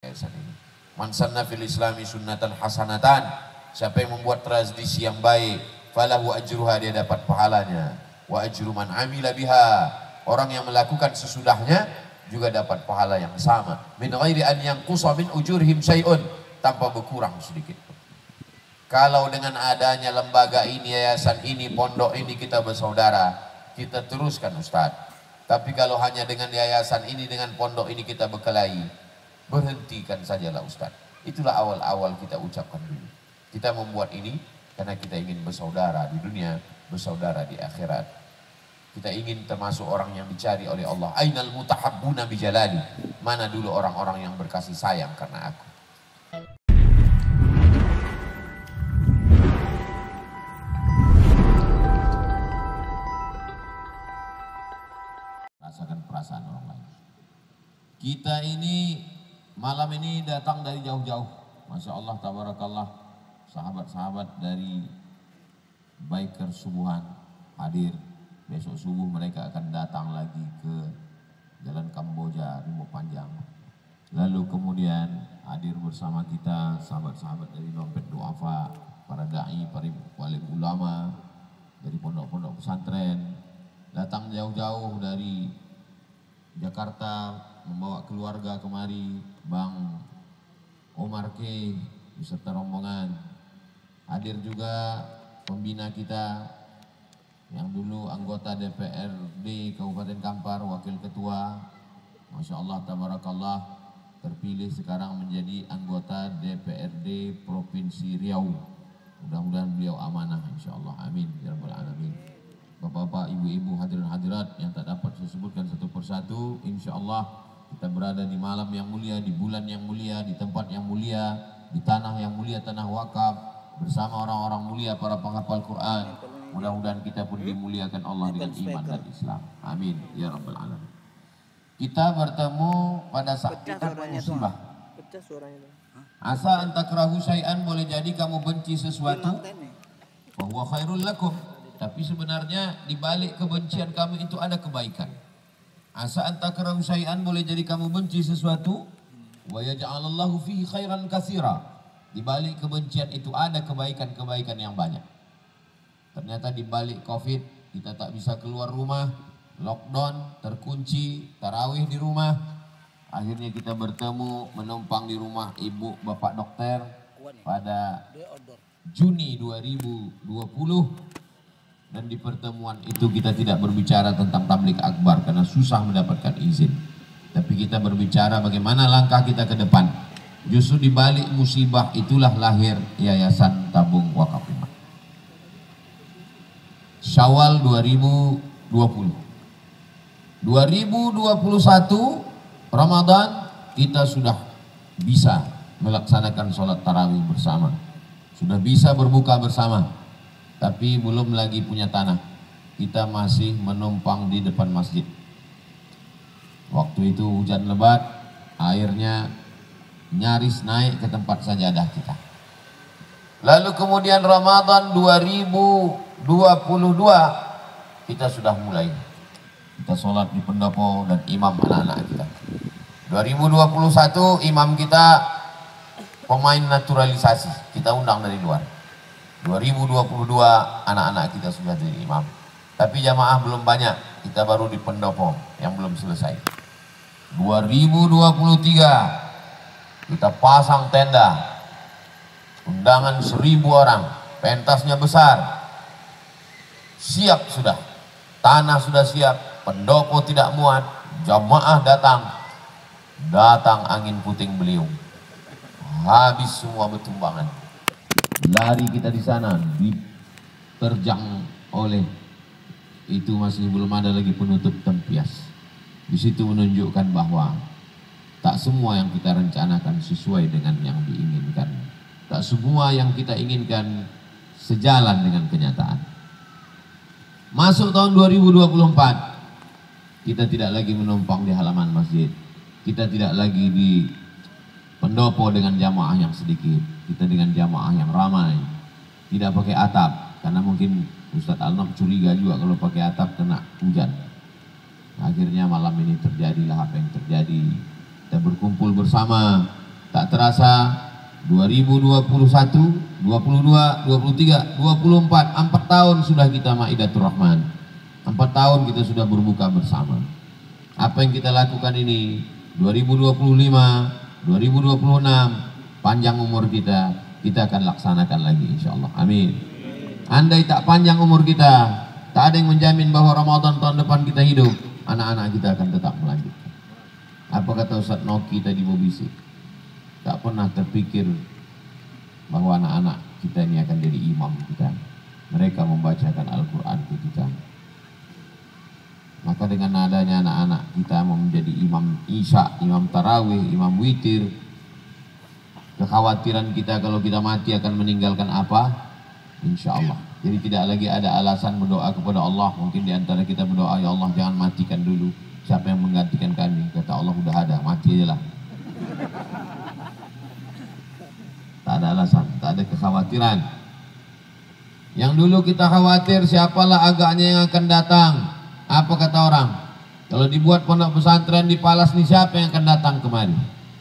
yayasan ini. Man sanna fil islami sunnatan hasanatan, siapa yang membuat tradisi yang baik, falahu ajruha, dia dapat pahalanya. Wa ajru man amila biha, orang yang melakukan sesudahnya juga dapat pahala yang sama. Min ghairi an yanqusa min ujurihim syai'un, tanpa berkurang sedikit. Kalau dengan adanya lembaga ini, yayasan ini, pondok ini kita bersaudara, kita teruskan Ustaz. Tapi kalau hanya dengan yayasan ini, dengan pondok ini kita berkelahi, berhentikan sajalah Ustaz. Itulah awal-awal kita ucapkan dulu. Kita membuat ini karena kita ingin bersaudara di dunia, bersaudara di akhirat. Kita ingin termasuk orang yang dicari oleh Allah. Ainal mutahabbuna bijalali, mana dulu orang-orang yang berkasih sayang karena aku. Rasakan perasaan orang lain. Kita ini malam ini datang dari jauh-jauh. Masya Allah, tabarakallah, sahabat-sahabat dari Biker Subuhan hadir. Besok subuh mereka akan datang lagi ke Jalan Kamboja, Rimbo Panjang. Lalu kemudian hadir bersama kita sahabat-sahabat dari Dompet Duafa, para da'i, para wali ulama, dari pondok-pondok pesantren. Datang jauh-jauh dari Jakarta, membawa keluarga kemari, Bang Omar K beserta rombongan. Hadir juga pembina kita yang dulu anggota DPRD Kabupaten Kampar, wakil ketua, Masya Allah, tabarakallah, terpilih sekarang menjadi anggota DPRD Provinsi Riau. Mudah-mudahan beliau amanah, Insya Allah, amin ya rabbal alamin. Bapak-bapak, ibu-ibu, hadirin hadirat yang tak dapat saya sebutkan satu persatu, Insya Allah kita berada di malam yang mulia, di bulan yang mulia, di tempat yang mulia, di tanah yang mulia, tanah wakaf, bersama orang-orang mulia, para penghafal Quran. Mudah-mudahan kita pun dimuliakan Allah dengan iman dan Islam. Amin ya rabbal alamin. Kita bertemu pada saat kita musibah. Asa antakrahu syai'an, boleh jadi kamu benci sesuatu, wa huwa khairul lakum. Tapi sebenarnya di balik kebencian kamu itu ada kebaikan. Asa antakrahu syai'an, boleh jadi kamu benci sesuatu, wa yaj'alallahu fihi khairan katsira. Di balik kebencian itu ada kebaikan-kebaikan yang banyak. Ternyata di balik Covid kita tak bisa keluar rumah, lockdown, terkunci, tarawih di rumah. Akhirnya kita bertemu, menumpang di rumah ibu bapak dokter pada Juni 2020. Dan di pertemuan itu kita tidak berbicara tentang tabligh akbar karena susah mendapatkan izin. Tapi kita berbicara bagaimana langkah kita ke depan. Justru di balik musibah itulah lahir Yayasan Tabung Wakaf Umat. Syawal 2020. 2021 Ramadan kita sudah bisa melaksanakan sholat tarawih bersama. Sudah bisa berbuka bersama. Tapi belum lagi punya tanah. Kita masih menumpang di depan masjid. Waktu itu hujan lebat, airnya nyaris naik ke tempat sajadah kita. Lalu kemudian Ramadan 2022 kita sudah mulai. Kita sholat di pendopo dan imam anak-anak kita. 2021 imam kita pemain naturalisasi, kita undang dari luar. 2022 anak-anak kita sudah jadi imam. Tapi jamaah belum banyak, kita baru di pendopo yang belum selesai. 2023 kita pasang tenda, undangan 1000 orang, pentasnya besar, siap sudah, tanah sudah siap, pendopo tidak muat, jamaah datang angin puting beliung, habis semua betumbangan. Lari kita di sana, diterjang oleh itu, masih belum ada lagi penutup tempias. Di situ menunjukkan bahwa tak semua yang kita rencanakan sesuai dengan yang diinginkan. Tak semua yang kita inginkan sejalan dengan kenyataan. Masuk tahun 2024, kita tidak lagi menumpang di halaman masjid. Kita tidak lagi di pendopo dengan jamaah yang sedikit. Kita dengan jamaah yang ramai. Tidak pakai atap, karena mungkin Ustadz Al-Nam curiga juga kalau pakai atap kena hujan. Akhirnya malam ini terjadilah apa yang terjadi. Kita berkumpul bersama Tak terasa 2021, 22, 23, 24, 4 tahun sudah kita Maidatur Rahman. 4 tahun kita sudah berbuka bersama. Apa yang kita lakukan ini 2025, 2026, panjang umur kita akan laksanakan lagi insyaallah. Amin. Andai tak panjang umur kita, tak ada yang menjamin bahwa Ramadan tahun depan kita hidup, anak-anak kita akan tetap melanjutkan. Apa kata Ustaz Noki tadi Bobisi? Tak pernah terpikir bahwa anak-anak kita ini akan jadi imam kita. Mereka membacakan Al-Quran ke kita. Maka dengan adanya anak-anak kita mau menjadi imam isya, imam tarawih, imam witir, kekhawatiran kita kalau kita mati akan meninggalkan apa? Insya Allah. Jadi tidak lagi ada alasan berdoa kepada Allah. Mungkin diantara kita berdoa, ya Allah jangan matikan dulu. Siapa yang menggantikan kami? Kata Allah udah ada, mati aja lah. Tak ada alasan, tak ada kekhawatiran. Yang dulu kita khawatir siapalah agaknya yang akan datang. Apa kata orang? Kalau dibuat pondok pesantren di Palas nih, siapa yang akan datang kemari?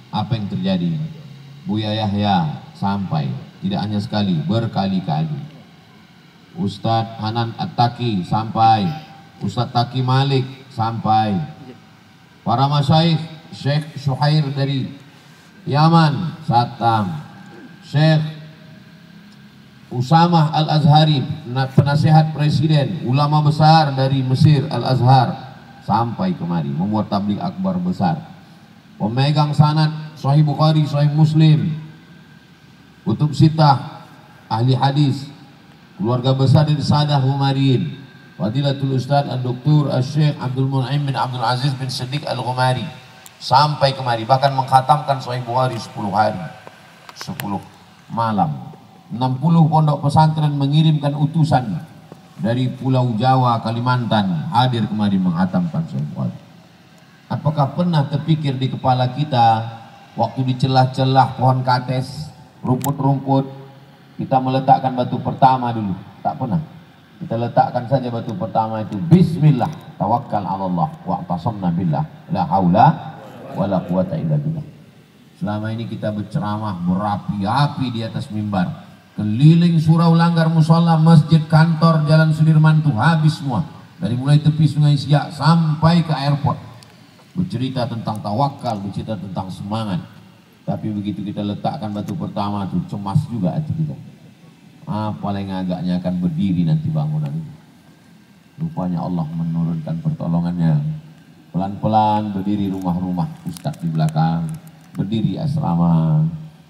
Apa yang terjadi? Buya Yahya sampai, tidak hanya sekali, berkali-kali. Ustadz Hanan At-Taki sampai, Ustadz Taki Malik sampai, para masyaikh, Syekh Syuhair dari Yaman Satam, Syekh Usamah Al-Azhari, penasihat presiden, ulama besar dari Mesir Al-Azhar, sampai kemari membuat tabligh akbar besar. Pemegang sanad Sahih Bukhari, Sahih Muslim, kutub sitah, ahli hadis, keluarga besar dari Sadah Humariin, Fadilatul Ustaz Al-Doktor Al-Syekh Abdul Mun'im bin Abdul Aziz bin Siddiq Al-Ghumari, sampai kemari, bahkan mengkhatamkan Sahih Bukhari 10 hari, 10 malam. 60 pondok pesantren mengirimkan utusan dari Pulau Jawa, Kalimantan, hadir kemari menghatamkan Sahih Bukhari. Apakah pernah terpikir di kepala kita waktu di celah-celah pohon kates, rumput-rumput, kita meletakkan batu pertama dulu? Tak pernah. Kita letakkan saja batu pertama itu, bismillah, tawakkal 'ala Allah wa atasamna billah, la haula wala quwata illa billah. Selama ini kita berceramah berapi-api di atas mimbar, keliling surau, langgar, musola, masjid, kantor, jalan Sudirman tuh habis semua. Dari mulai tepi Sungai Siak sampai ke airport. Bercerita tentang tawakal, bercerita tentang semangat. Tapi begitu kita letakkan batu pertama tuh cemas juga hati kita. Paling agaknya akan berdiri nanti bangunan ini. Rupanya Allah menurunkan pertolongannya. Pelan-pelan berdiri rumah-rumah ustadz di belakang, berdiri asrama,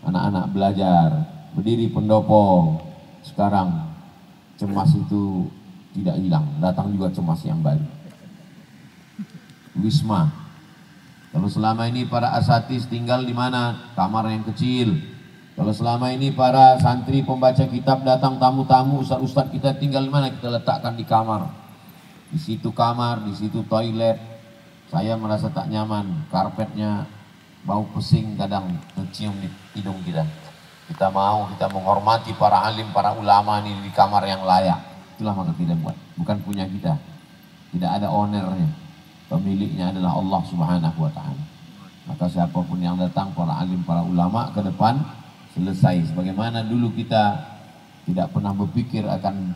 anak-anak belajar, berdiri pendopo. Sekarang cemas itu tidak hilang, datang juga cemas yang baru. Wisma. Kalau selama ini para asatis tinggal di mana? Kamar yang kecil. Kalau selama ini para santri pembaca kitab datang, tamu-tamu, ustaz-ustaz kita tinggal di mana? Kita letakkan di kamar. Di situ kamar, di situ toilet. Saya merasa tak nyaman, karpetnya bau pesing kadang tercium di hidung kita. Kita menghormati para alim, para ulama ini di kamar yang layak. Itulah maka kita buat, bukan punya kita. Tidak ada ownernya, pemiliknya adalah Allah Subhanahu wa Ta'ala. Maka siapapun yang datang, para alim, para ulama ke depan, selesai. Sebagaimana dulu kita tidak pernah berpikir akan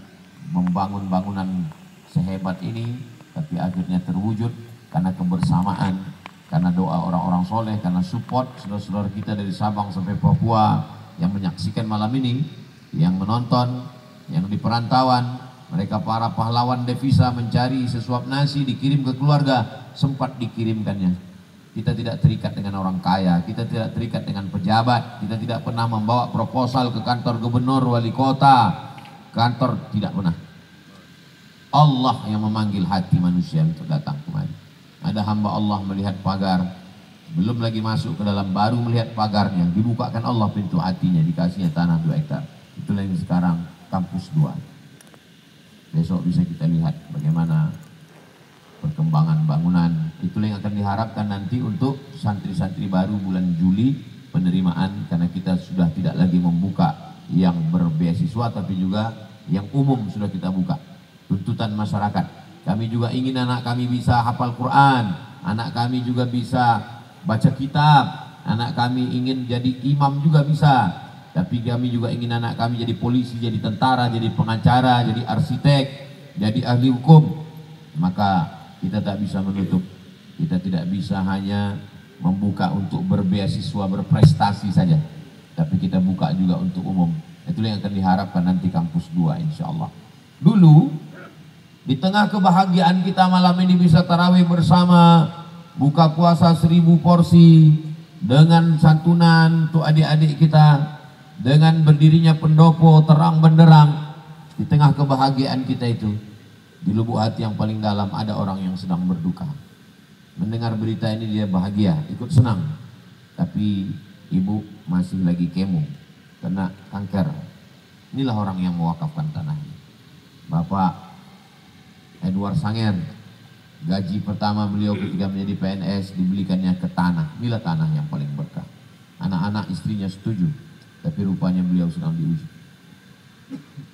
membangun bangunan sehebat ini, tapi akhirnya terwujud karena kebersamaan, karena doa orang-orang soleh, karena support saudara-saudara kita dari Sabang sampai Papua yang menyaksikan malam ini, yang menonton, yang di perantauan. Mereka para pahlawan devisa mencari sesuap nasi dikirim ke keluarga, sempat dikirimkannya. Kita tidak terikat dengan orang kaya, kita tidak terikat dengan pejabat, kita tidak pernah membawa proposal ke kantor gubernur, wali kota, kantor, tidak pernah. Allah yang memanggil hati manusia untuk datang kemari. Ada hamba Allah melihat pagar, belum lagi masuk ke dalam, baru melihat pagarnya, dibukakan Allah pintu hatinya, dikasihnya tanah 2 hektar. Itulah yang sekarang kampus 2. Besok bisa kita lihat bagaimana perkembangan bangunan. Itulah yang akan diharapkan nanti untuk santri-santri baru bulan Juli penerimaan, karena kita sudah tidak lagi membuka yang berbeasiswa, tapi juga yang umum sudah kita buka. Tuntutan masyarakat, kami juga ingin anak kami bisa hafal Quran, anak kami juga bisa baca kitab, anak kami ingin jadi imam juga bisa, tapi kami juga ingin anak kami jadi polisi, jadi tentara, jadi pengacara, jadi arsitek, jadi ahli hukum. Maka kita tak bisa menutup, kita tidak bisa hanya membuka untuk berbeasiswa, berprestasi saja, tapi kita buka juga untuk umum. Itulah yang akan diharapkan nanti kampus 2 insya Allah. Dulu di tengah kebahagiaan kita malam ini bisa tarawih bersama, buka puasa 1000 porsi dengan santunan untuk adik-adik kita, dengan berdirinya pendopo terang benderang. Di tengah kebahagiaan kita itu, di lubuk hati yang paling dalam ada orang yang sedang berduka. Mendengar berita ini dia bahagia, ikut senang, tapi ibu masih lagi kemo, kena kanker. Inilah orang yang mewakafkan tanahnya. Bapak Edward Sanger, gaji pertama beliau ketika menjadi PNS dibelikannya ke tanah. Inilah tanah yang paling berkah. Anak-anak istrinya setuju, tapi rupanya beliau sedang diuji.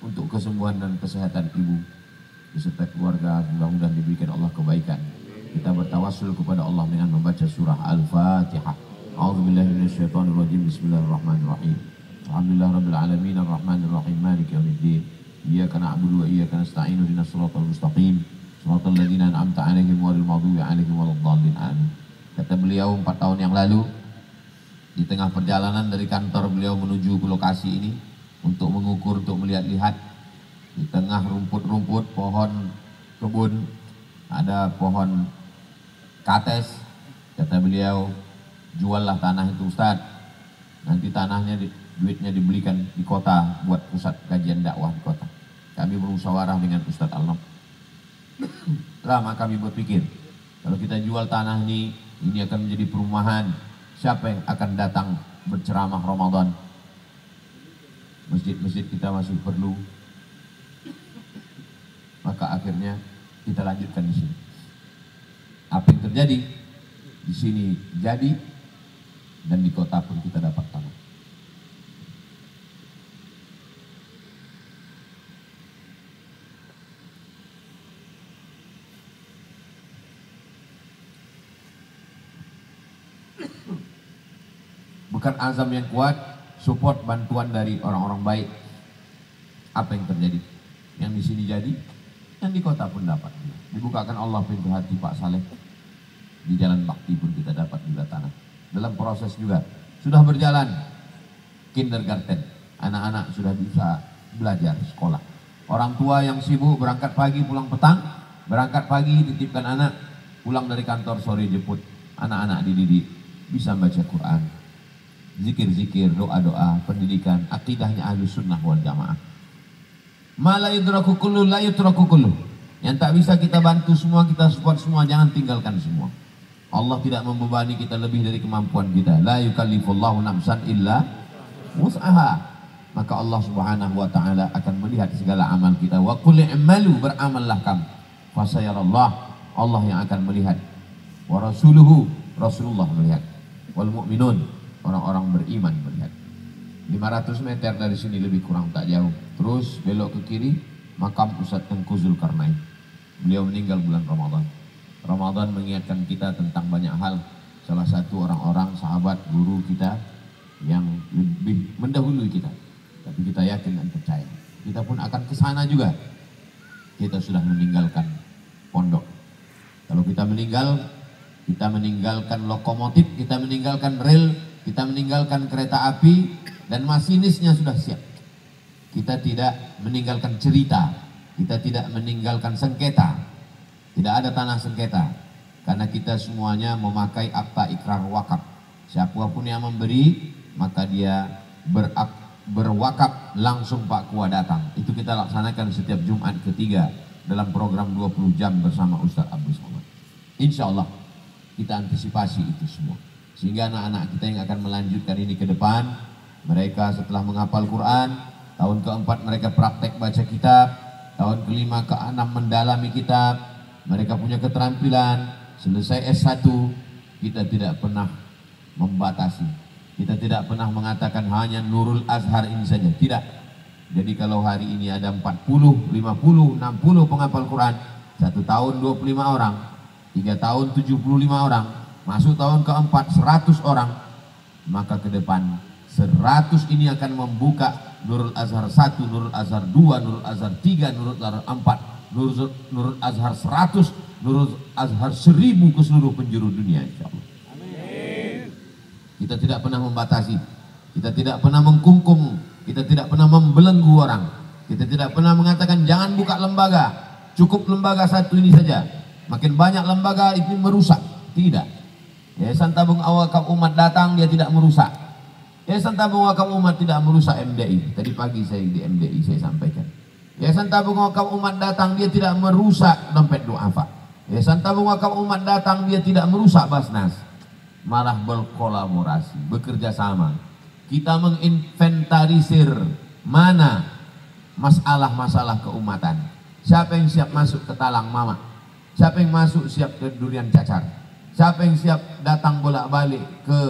Untuk kesembuhan dan kesehatan ibu beserta keluarga, mudah-mudahan diberikan Allah kebaikan. Kita bertawassul kepada Allah dengan membaca surah Al-Fatihah. A'udzubillahi minasyaitonirrajim. Bismillahirrahmanirrahim. Alhamdulillahirabbil alamin arrahmanir rahim maliki yaumiddin. Iyyaka na'budu wa iyyaka nasta'in ihdinas siratal mustaqim. Shiratal ladzina an'amta 'alaihim ghairil maghdubi 'alaihim waladdallin. Amin. Kata beliau 4 tahun yang lalu, di tengah perjalanan dari kantor beliau menuju ke lokasi ini untuk mengukur, untuk melihat-lihat, di tengah rumput-rumput pohon kebun ada pohon kates. Kata beliau, juallah tanah itu Ustaz, nanti tanahnya duitnya dibelikan di kota buat pusat kajian dakwah di kota. Kami bermusyawarah dengan Ustaz Al-Nam. Lama kami berpikir, kalau kita jual tanah ini akan menjadi perumahan. Siapa yang akan datang berceramah Ramadan? Masjid-masjid kita masih perlu. Maka akhirnya kita lanjutkan di sini. Apa yang terjadi di sini jadi, dan di kota pun kita dapat tanah. Bukan azam yang kuat, support bantuan dari orang-orang baik. Apa yang terjadi? Yang di sini jadi, yang di kota pun dapat. Dibukakan Allah pintu hati Pak Saleh. Di jalan bakti pun kita dapat juga tanah. Dalam proses juga sudah berjalan kindergarten, anak-anak sudah bisa belajar sekolah. Orang tua yang sibuk berangkat pagi pulang petang, berangkat pagi titipkan anak, pulang dari kantor sore jemput. Anak-anak dididik bisa baca Quran, zikir-zikir, doa-doa, pendidikan, akidahnya Ahlus Sunnah wal Jamaah. Ma la yudraku kullu la yutraku kullu. Yang tak bisa kita bantu semua, kita support semua, jangan tinggalkan semua. Allah tidak membebani kita lebih dari kemampuan kita. La yukallifullahu nafsan illa wus'aha. Maka Allah Subhanahu wa taala akan melihat segala amal kita. Wa qul i'malu, beramallah kamu. Fasayarallah, Allah yang akan melihat. Wa rasuluhu, Rasulullah melihat. Wal mu'minun, orang-orang beriman melihat. 500 meter dari sini lebih kurang tak jauh. Terus belok ke kiri, makam Ustaz Tengku Zulkarnain. Beliau meninggal bulan Ramadan. Ramadan mengingatkan kita tentang banyak hal. Salah satu orang-orang sahabat guru kita yang lebih mendahului kita. Tapi kita yakin dan percaya, kita pun akan ke sana juga. Kita sudah meninggalkan pondok. Kalau kita meninggalkan lokomotif, kita meninggalkan rel, kita meninggalkan kereta api, dan masinisnya sudah siap. Kita tidak meninggalkan cerita, kita tidak meninggalkan sengketa. Tidak ada tanah sengketa, karena kita semuanya memakai akta ikrar wakaf. Siapapun yang memberi, maka dia berwakaf langsung Pak Kua datang. Itu kita laksanakan setiap Jumat ketiga dalam program 20 jam bersama Ustaz Abdul Somad. Insya Allah kita antisipasi itu semua, sehingga anak-anak kita yang akan melanjutkan ini ke depan, mereka setelah menghafal Quran, tahun keempat mereka praktek baca kitab, tahun kelima ke-6 mendalami kitab, mereka punya keterampilan, selesai S1, kita tidak pernah membatasi, kita tidak pernah mengatakan hanya Nurul Azhar ini saja, tidak. Jadi kalau hari ini ada 40, 50, 60 penghafal Quran, 1 tahun 25 orang, 3 tahun 75 orang, masuk tahun keempat 100 orang, maka ke depan 100 ini akan membuka Nurul Azhar 1, Nurul Azhar 2, Nurul Azhar 3, Nurul Azhar 4, Nurul Azhar 100, Nurul Azhar 1000 ke seluruh penjuru dunia, insyaallah. Kita tidak pernah membatasi, kita tidak pernah mengkungkung, kita tidak pernah membelenggu orang, kita tidak pernah mengatakan jangan buka lembaga, cukup lembaga satu ini saja, makin banyak lembaga itu merusak. Tidak. Yayasan Tabung Wakaf Umat datang, dia tidak merusak. Yayasan Tabung Wakaf Umat tidak merusak MDI. Tadi pagi saya di MDI saya sampaikan. Yayasan Tabung Wakaf Umat datang, dia tidak merusak dompet duafa. Yayasan Tabung Wakaf Umat datang, dia tidak merusak Basnas, malah berkolaborasi, bekerja sama. Kita menginventarisir mana masalah-masalah keumatan. Siapa yang siap masuk ke Talang Mama? Siapa yang masuk siap ke Durian Cacar? Siapa yang siap datang bolak-balik ke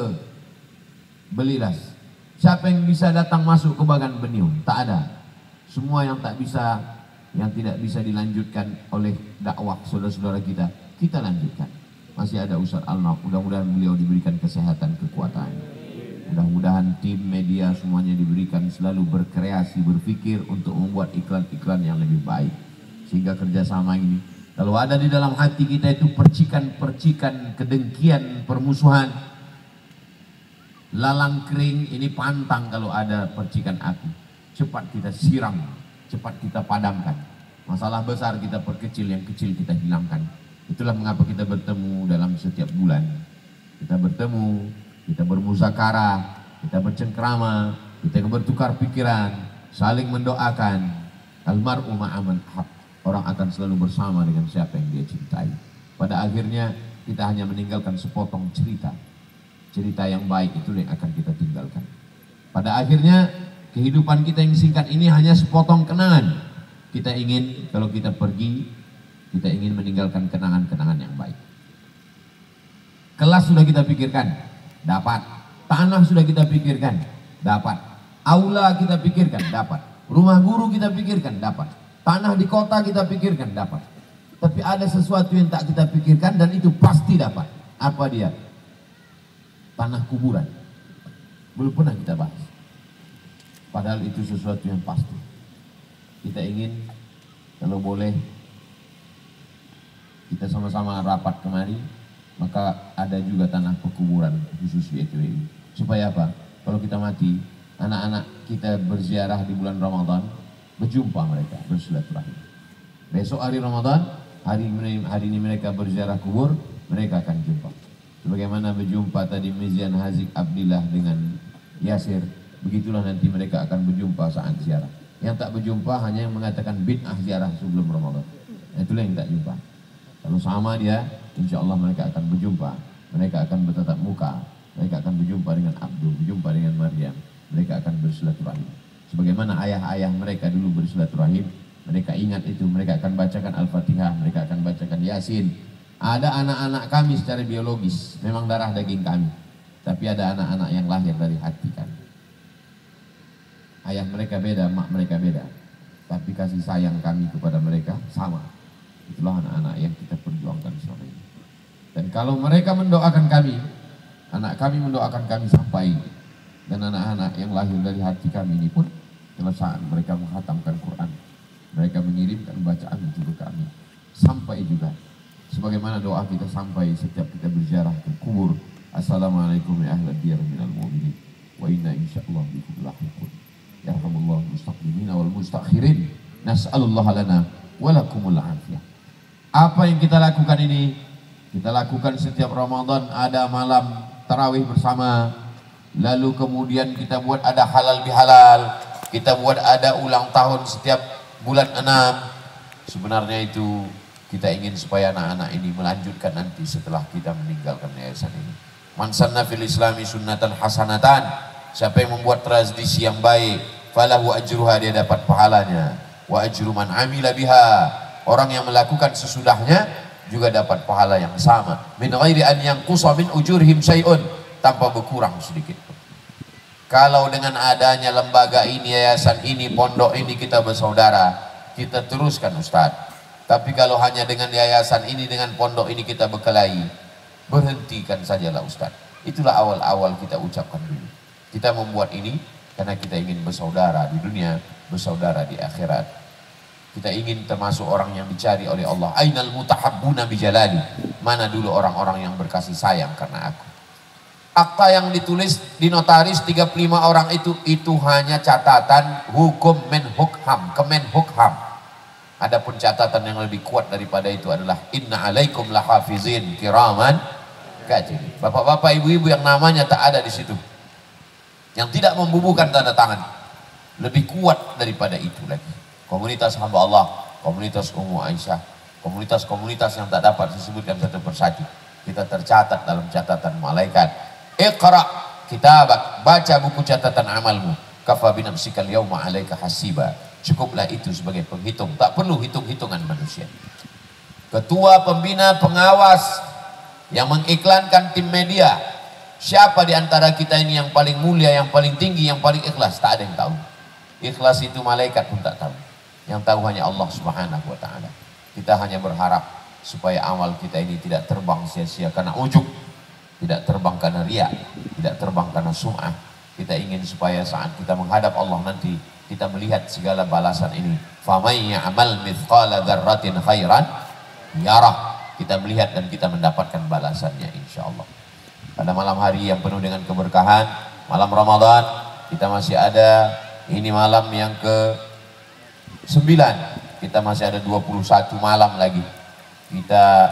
Beliras? Siapa yang bisa datang masuk ke Bagan Beniung? Tak ada. Semua yang tak bisa, yang tidak bisa dilanjutkan oleh dakwah saudara-saudara kita, kita lanjutkan. Masih ada Ustaz Al-Naq, mudah-mudahan beliau diberikan kesehatan, kekuatan. Mudah-mudahan tim media semuanya diberikan selalu berkreasi, berpikir untuk membuat iklan-iklan yang lebih baik. Sehingga kerjasama ini, kalau ada di dalam hati kita itu percikan-percikan kedengkian, permusuhan, lalang kering ini pantang kalau ada percikan api. Cepat kita siram, cepat kita padamkan. Masalah besar kita perkecil, yang kecil kita hilangkan. Itulah mengapa kita bertemu dalam setiap bulan. Kita bertemu, kita bermuzakarah, kita bercengkrama, kita bertukar pikiran, saling mendoakan. Almar'u ma'aman ahab. Orang akan selalu bersama dengan siapa yang dia cintai. Pada akhirnya kita hanya meninggalkan sepotong cerita. Cerita yang baik itu yang akan kita tinggalkan. Pada akhirnya kehidupan kita yang singkat ini hanya sepotong kenangan. Kita ingin kalau kita pergi, kita ingin meninggalkan kenangan-kenangan yang baik. Kelas sudah kita pikirkan, dapat. Tanah sudah kita pikirkan, dapat. Aula kita pikirkan, dapat. Rumah guru kita pikirkan, dapat. Tanah di kota kita pikirkan, dapat. Tapi ada sesuatu yang tak kita pikirkan dan itu pasti dapat. Apa dia? Tanah kuburan. Belum pernah kita bahas. Padahal itu sesuatu yang pasti. Kita ingin, kalau boleh, kita sama-sama rapat kemari, maka ada juga tanah pekuburan khusus di ETWI. Supaya apa? Kalau kita mati, anak-anak kita berziarah di bulan Ramadan, berjumpa mereka, bersilaturahim. Besok hari Ramadan, hari ini mereka berziarah kubur, mereka akan jumpa. Sebagaimana berjumpa tadi Mizian Hazik Abdillah dengan Yasir, begitulah nanti mereka akan berjumpa saat ziarah. Yang tak berjumpa hanya yang mengatakan bid'ah ziarah sebelum Ramadan. Itulah yang tak jumpa. Kalau sama dia, insya Allah mereka akan berjumpa. Mereka akan bertatap muka. Mereka akan berjumpa dengan Abdul, berjumpa dengan Maryam. Mereka akan bersilaturahim. Sebagaimana ayah-ayah mereka dulu bersilaturahim, mereka ingat itu, mereka akan bacakan Al-Fatihah, mereka akan bacakan Yasin. Ada anak-anak kami secara biologis, memang darah daging kami. Tapi ada anak-anak yang lahir dari hati kami. Ayah mereka beda, mak mereka beda. Tapi kasih sayang kami kepada mereka sama. Itulah anak-anak yang kita perjuangkan selama ini. Dan kalau mereka mendoakan kami, anak kami mendoakan kami sampai. Dan anak-anak yang lahir dari hati kami ini pun, pada saat mereka menghatamkan Quran, mereka mengirimkan bacaan itu ke kami. Sampai juga, sebagaimana doa kita sampai setiap kita berziarah ke kubur. Assalamualaikum ya ahlal diyar minal mu'minin. Wa inna insyaallah bikum lahiqun. Yarhamullahu mustaqdimina wal mustakhirin. Nas'alullah lana walakumul afiyah. Apa yang kita lakukan ini, kita lakukan setiap Ramadan, ada malam tarawih bersama. Lalu kemudian kita buat ada halal bihalal, kita buat ada ulang tahun setiap bulan 6. Sebenarnya itu kita ingin supaya anak-anak ini melanjutkan nanti setelah kita meninggalkan yayasan ini. Man sanna fil islami sunnatan hasanatan, siapa yang membuat tradisi yang baik, falahu ajruha, dia dapat pahalanya. Wa ajru man amila biha, orang yang melakukan sesudahnya juga dapat pahala yang sama. Min ghairi an yanqusa min ujurihim syai'un, tanpa berkurang sedikit. Kalau dengan adanya lembaga ini, yayasan ini, pondok ini kita bersaudara, kita teruskan Ustaz. Tapi kalau hanya dengan yayasan ini, dengan pondok ini kita berkelahi, berhentikan sajalah Ustaz. Itulah awal-awal kita ucapkan dulu. Kita membuat ini karena kita ingin bersaudara di dunia, bersaudara di akhirat. Kita ingin termasuk orang yang dicari oleh Allah. Ainal mutahabbuna bijalali. Mana dulu orang-orang yang berkasih sayang karena aku. Akta yang ditulis di notaris 35 orang itu hanya catatan hukum Menhukham, Kemenhukham. Adapun catatan yang lebih kuat daripada itu adalah inna alaikum lahafizin kiraman katibin. Bapak-bapak, ibu-ibu yang namanya tak ada di situ, yang tidak membubuhkan tanda tangan, lebih kuat daripada itu lagi. Komunitas hamba Allah, komunitas Ummu Aisyah, komunitas-komunitas yang tak dapat disebutkan satu persatu, kita tercatat dalam catatan malaikat. Iqra kitabak, baca buku catatan amalmu. Kafa binafsikal yawma alaika hasiba. Cukuplah itu sebagai penghitung, tak perlu hitung-hitungan manusia. Ketua pembina pengawas yang mengiklankan tim media, siapa di antara kita ini yang paling mulia, yang paling tinggi, yang paling ikhlas? Tak ada yang tahu. Ikhlas itu malaikat pun tak tahu. Yang tahu hanya Allah Subhanahu wa ta'ala. Kita hanya berharap supaya amal kita ini tidak terbang sia-sia karena ujub, tidak terbang karena riya, tidak terbang karena sum'ah. Kita ingin supaya saat kita menghadap Allah nanti, kita melihat segala balasan ini. Faman ya'mal mithqala dzarratin khairan yarah. Kita melihat dan kita mendapatkan balasannya insyaallah. Pada malam hari yang penuh dengan keberkahan, malam Ramadan, kita masih ada, ini malam yang ke-9. Kita masih ada 21 malam lagi. Kita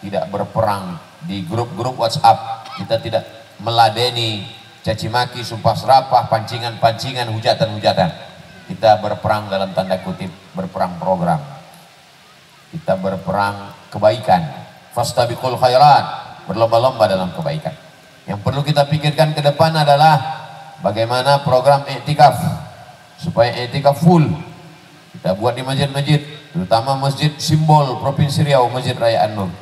tidak berperang di grup-grup WhatsApp, kita tidak meladeni caci maki, sumpah serapah, pancingan-pancingan, hujatan-hujatan. Kita berperang dalam tanda kutip, berperang program. Kita berperang kebaikan. Fastabiqul khairat, berlomba-lomba dalam kebaikan. Yang perlu kita pikirkan ke depan adalah bagaimana program i'tikaf supaya i'tikaf full. Kita buat di masjid-masjid, terutama masjid simbol Provinsi Riau, Masjid Raya An-Nur.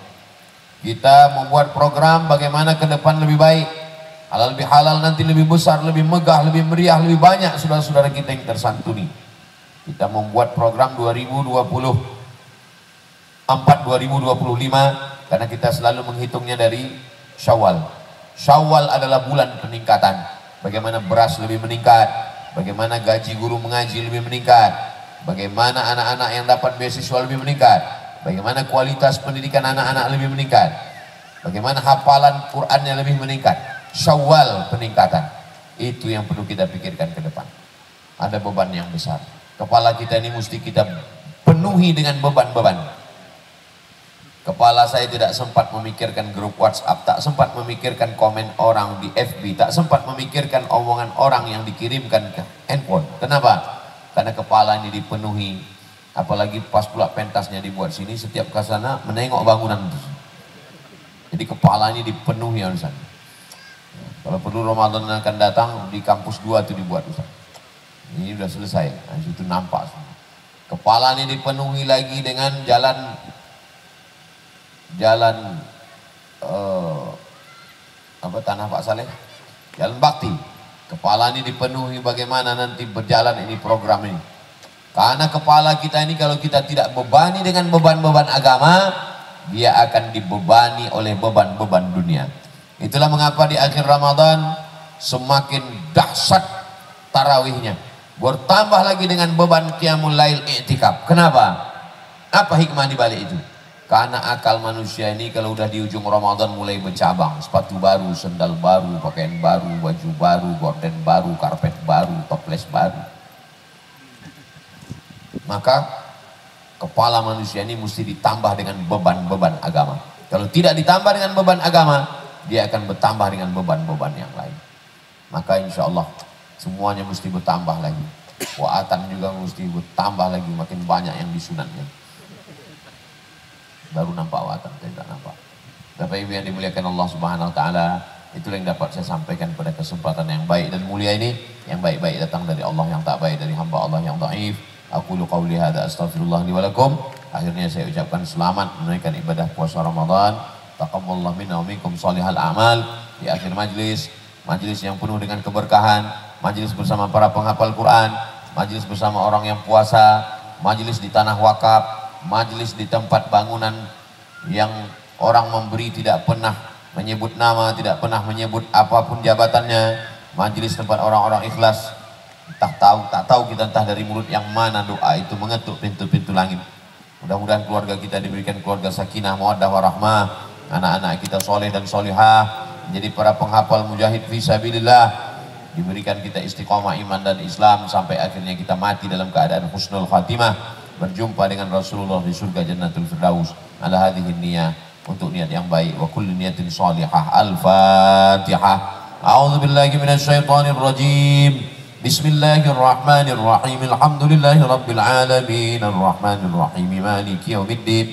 Kita membuat program bagaimana ke depan lebih baik, halal bihalal nanti lebih besar, lebih megah, lebih meriah, lebih banyak saudara-saudara kita yang tersantuni. Kita membuat program 2024-2025 karena kita selalu menghitungnya dari Syawal. Syawal adalah bulan peningkatan. Bagaimana beras lebih meningkat, bagaimana gaji guru mengaji lebih meningkat, bagaimana anak-anak yang dapat beasiswa lebih meningkat, bagaimana kualitas pendidikan anak-anak lebih meningkat, bagaimana hafalan Qur'annya lebih meningkat. Syawal peningkatan. Itu yang perlu kita pikirkan ke depan. Ada beban yang besar. Kepala kita ini mesti kita penuhi dengan beban-beban. Kepala saya tidak sempat memikirkan grup WhatsApp, tak sempat memikirkan komen orang di FB, tak sempat memikirkan omongan orang yang dikirimkan ke handphone. Kenapa? Karena kepala ini dipenuhi. Apalagi pas pula pentasnya dibuat sini, setiap ke sana menengok bangunan. Jadi kepala ini dipenuhi Ustaz. Kalau perlu Ramadan akan datang di kampus 2 itu dibuat Ustaz. Ini sudah selesai, nah, itu nampak semua. Kepala ini dipenuhi lagi dengan jalan tanah Pak Saleh, jalan bakti. Kepala ini dipenuhi bagaimana nanti berjalan ini program ini. Karena kepala kita ini kalau kita tidak bebani dengan beban-beban agama, dia akan dibebani oleh beban-beban dunia. Itulah mengapa di akhir Ramadan semakin dahsyat tarawihnya, bertambah lagi dengan beban qiyamul lail i'tikaf. Kenapa? Apa hikmah di balik itu? Karena akal manusia ini kalau udah di ujung Ramadan mulai bercabang. Sepatu baru, sendal baru, pakaian baru, baju baru, gorden baru, karpet baru, toples baru. Maka kepala manusia ini mesti ditambah dengan beban-beban agama. Kalau tidak ditambah dengan beban agama, dia akan bertambah dengan beban-beban yang lain. Maka insya Allah semuanya mesti bertambah lagi. Wa'atan juga mesti bertambah lagi, makin banyak yang disunatnya. Baru nampak watan, tidak nampak. Bapak Ibu yang dimuliakan Allah Subhanahu wa taala, itulah yang dapat saya sampaikan pada kesempatan yang baik dan mulia ini. Yang baik-baik datang dari Allah, yang tak baik dari hamba Allah yang dhaif. Aqulu qauli hadza astaghfirullah li wa lakum. Akhirnya saya ucapkan selamat menunaikan ibadah puasa Ramadan. Taqabbalallahu minna wa minkum shalihal a'mal. Di akhir majlis yang penuh dengan keberkahan, majlis bersama para penghafal Quran, majlis bersama orang yang puasa, majlis di tanah wakaf, majlis di tempat bangunan yang orang memberi tidak pernah menyebut nama, tidak pernah menyebut apapun jabatannya. Majelis tempat orang-orang ikhlas. Entah tahu, tak tahu kita entah dari mulut yang mana doa itu mengetuk pintu-pintu langit. Mudah-mudahan keluarga kita diberikan keluarga sakinah, mawaddah warahmah. Anak-anak kita soleh dan solihah, menjadi para penghafal mujahid fisabilillah. Diberikan kita istiqomah iman dan Islam sampai akhirnya kita mati dalam keadaan husnul khatimah, berjumpa dengan Rasulullah di surga Jannatul Firdaus. Ala hadhihi niyah, untuk niat yang baik. Wa kulli niyatin salihah. Al-Fatihah. A'udzu billahi minasyaitonir rajim. Bismillahirrahmanirrahim. Alhamdulillahi rabbil alamin. Arrahmanir rahim. Maliki yaumiddin.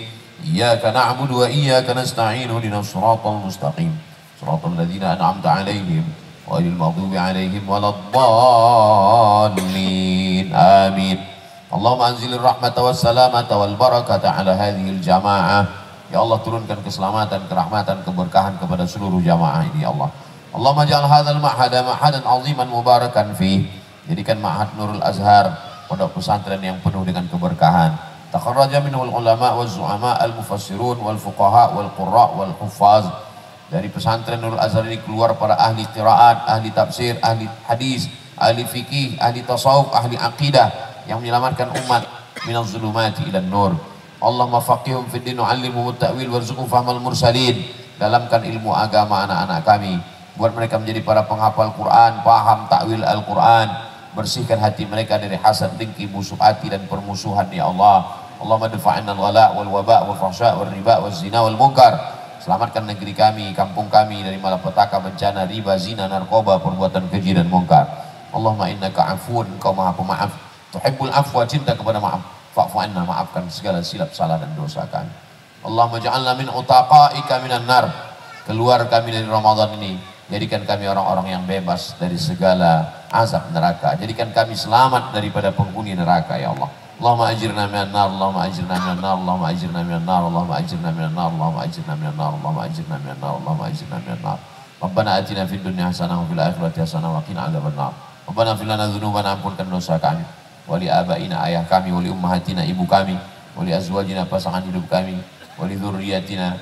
Iyyaka na'budu wa iyyaka nasta'in. Ihdinas siratal mustaqim. Siratal ladzina an'amta 'alaihim ghairil maghdubi 'alaihim waladdallin. Amin. Allahumma anzilir rahmata was salamata wal barakata 'ala hadhil jamaah. Ya Allah, turunkan keselamatan, kerahmatan, keberkahan kepada seluruh jamaah ini ya Allah. Allahumma ja'al hadzal ma'hada ma'hadan 'aziman mubarakan fih. Jadikan Ma'had Nurul Azhar pondok pesantren yang penuh dengan keberkahan. Takharraja minhul ulama wal zu'ama al mufassirun wal fuqaha wal qurra wal huffaz. Dari pesantren Nurul Azhar ini keluar para ahli qiraat, ahli tafsir, ahli hadis, ahli fikih, ahli tasawuf, ahli aqidah yang menyelamatkan umat minaz zulumati ilan nur. Allahumma faqihum fid din wa 'allimhum at-ta'wil warzuqhum fahmal mursalin. Dalamkan ilmu agama anak-anak kami, buat mereka menjadi para penghafal Quran, paham takwil Al-Quran. Bersihkan hati mereka dari hasad, dengki, musuh hati dan permusuhan ya Allah. Allahumma dafa'inna al-ghala wal waba wal fahsya wal riba wal zina wal munkar. Selamatkan negeri kami, kampung kami dari malapetaka, bencana, riba, zina, narkoba, perbuatan keji dan munkar. Allahumma innaka afuun, engkau maha pemaaf. Tuhibbul afwa, cinta kepada maaf. Fa'fu anna, maafkan segala silap salah dan dosa kami. Allahumma ja'alna min utaqaika minan nar. Keluar kami dari Ramadan ini. Jadikan kami orang-orang yang bebas dari segala azab neraka. Jadikan kami selamat daripada penghuni neraka ya Allah. Allahumma ajirna minan nar, Allahumma ajirna minan nar, Allahumma ajirna minan nar, Allahumma ajirna minan nar, Allahumma ajirna minan nar, Allahumma ajirna minan nar, Allahumma ajirna minan nar. Rabbana atina fid dunya hasanah wa fil akhirati hasanah wa qina adzabannar. Rabbana fil lana dzunubana, ampunkan dosa kami. Wa li abaina, ayah kami, wa li ummahatina, ibu kami, wa li azwajina, pasangan hidup kami, wa li dzurriyyatina,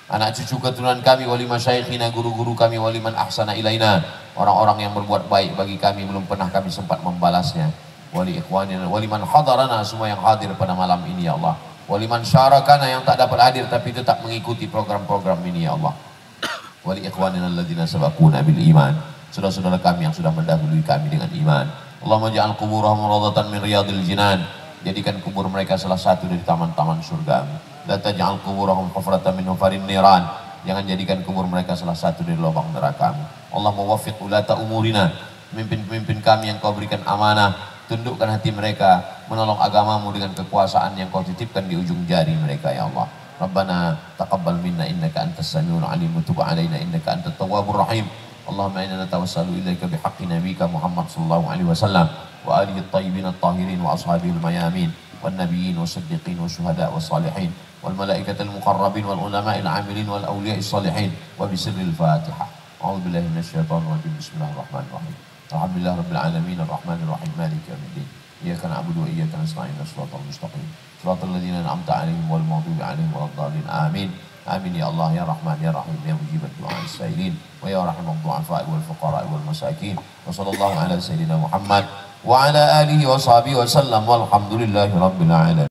anak cucu keturunan kami, wali masyayikhina, guru-guru kami, wali man ahsana ilaina, orang-orang yang berbuat baik bagi kami belum pernah kami sempat membalasnya, wali ikhwanina, wali man hadarana, semua yang hadir pada malam ini ya Allah, wali man syarakana, yang tak dapat hadir tapi tetap mengikuti program-program ini ya Allah, wali ikhwanina alladzina sabaquna bil iman, saudara-saudara kami yang sudah mendahului kami dengan iman. Allahumma ja'al quburahum rawdatan min riyadil jinan. Jadikan kubur mereka salah satu dari taman-taman surga. La taj'al quburahum hufratan min hufarin niran. Jangan jadikan kubur mereka salah satu dari lubang neraka. Allah muwaffiq ulata umurina. Pemimpin-pemimpin kami yang kau berikan amanah, tundukkan hati mereka menolong agamamu dengan kekuasaan yang kau titipkan di ujung jari mereka ya Allah. Rabbana taqabbal minna innaka antas samiul alim wa tub alaina innaka antat tawwabur rahim. Allahumma inna natawassalu ilaika bihaqqi nabiyyika Muhammad sallallahu alaihi wasallam wa alihi at-tayyibin at-tahirin wa ashabihi al-mayamin wan nabiyyin wasiddiqin wasyuhada wassalihin wal malaikatil muqarrabin wal ulama'il 'amilin wal awliya'is salihin wa bisirril Fatihah. A'udzu billahi minasyaitonir rajim. Bismillahirrahmanirrahim. Alhamdulillahi rabbil alamin arrahmanir rahim maliki yaumiddin. Iyyaka na'budu wa iyyaka nasta'in shiratal mustaqim. Shiratal ladzina an'amta 'alaihim wal maghdubi 'alaihim waladdallin. Amin. Amin ya Allah ya Rahman ya Rahim ya mujib ad-du'a as-sailin wa ya rahimad du'afa wal fuqara wal masakin. Wa sallallahu ala sayyidina Muhammad wa ala alihi wa sahbihi wa sallam walhamdulillahi rabbil alamin.